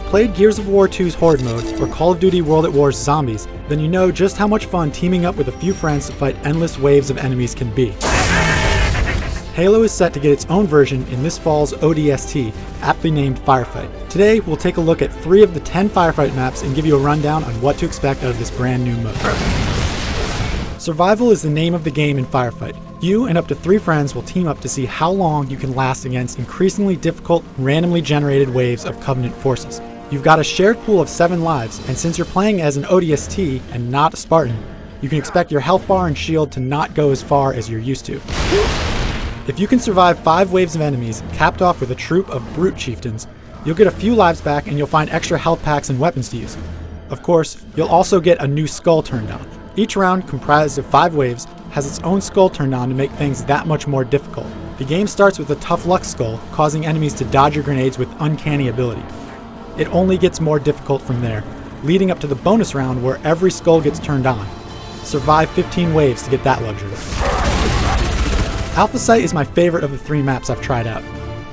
played Gears of War 2's Horde mode or Call of Duty World at War's Zombies, then you know just how much fun teaming up with a few friends to fight endless waves of enemies can be. Halo is set to get its own version in this fall's ODST, aptly named Firefight. Today, we'll take a look at 3 of the 10 Firefight maps and give you a rundown on what to expect out of this brand new mode. Survival is the name of the game in Firefight. You and up to 3 friends will team up to see how long you can last against increasingly difficult, randomly generated waves of Covenant forces. You've got a shared pool of 7 lives, and since you're playing as an ODST and not a Spartan, you can expect your health bar and shield to not go as far as you're used to. If you can survive 5 waves of enemies, capped off with a troop of brute chieftains, you'll get a few lives back and you'll find extra health packs and weapons to use. Of course, you'll also get a new skull turned on. Each round, comprised of 5 waves, has its own skull turned on to make things that much more difficult. The game starts with a tough luck skull, causing enemies to dodge your grenades with uncanny ability. It only gets more difficult from there, leading up to the bonus round where every skull gets turned on. Survive 15 waves to get that luxury. Alpha Site is my favorite of the 3 maps I've tried out.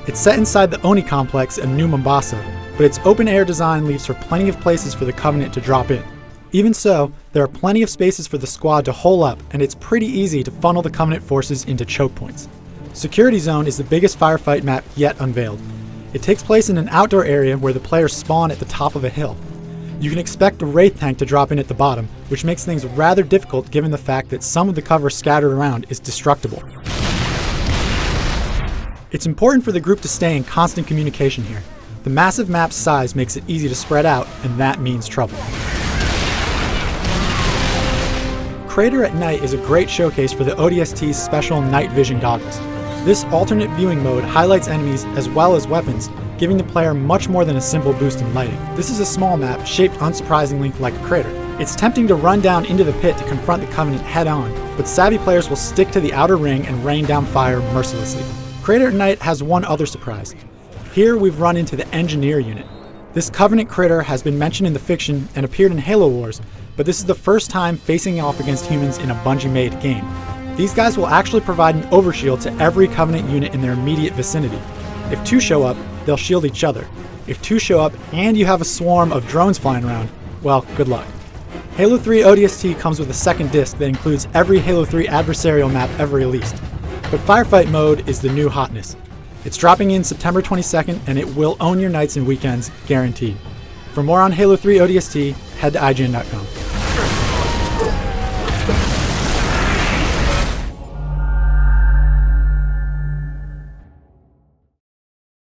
It's set inside the Oni complex in New Mombasa, but its open-air design leaves for plenty of places for the Covenant to drop in. Even so, there are plenty of spaces for the squad to hole up, and it's pretty easy to funnel the Covenant forces into choke points. Security Zone is the biggest Firefight map yet unveiled. It takes place in an outdoor area where the players spawn at the top of a hill. You can expect the Wraith tank to drop in at the bottom, which makes things rather difficult given the fact that some of the cover scattered around is destructible. It's important for the group to stay in constant communication here. The massive map's size makes it easy to spread out, and that means trouble. Crater at Night is a great showcase for the ODST's special night vision goggles. This alternate viewing mode highlights enemies as well as weapons, giving the player much more than a simple boost in lighting. This is a small map shaped unsurprisingly like a crater. It's tempting to run down into the pit to confront the Covenant head-on, but savvy players will stick to the outer ring and rain down fire mercilessly. Crater at Night has one other surprise. Here we've run into the Engineer unit. This Covenant critter has been mentioned in the fiction and appeared in Halo Wars, but this is the first time facing off against humans in a Bungie-made game. These guys will actually provide an overshield to every Covenant unit in their immediate vicinity. If 2 show up, they'll shield each other. If 2 show up and you have a swarm of drones flying around, well, good luck. Halo 3 ODST comes with a second disc that includes every Halo 3 adversarial map ever released. But Firefight mode is the new hotness. It's dropping in September 22nd, and it will own your nights and weekends, guaranteed. For more on Halo 3 ODST, head to IGN.com.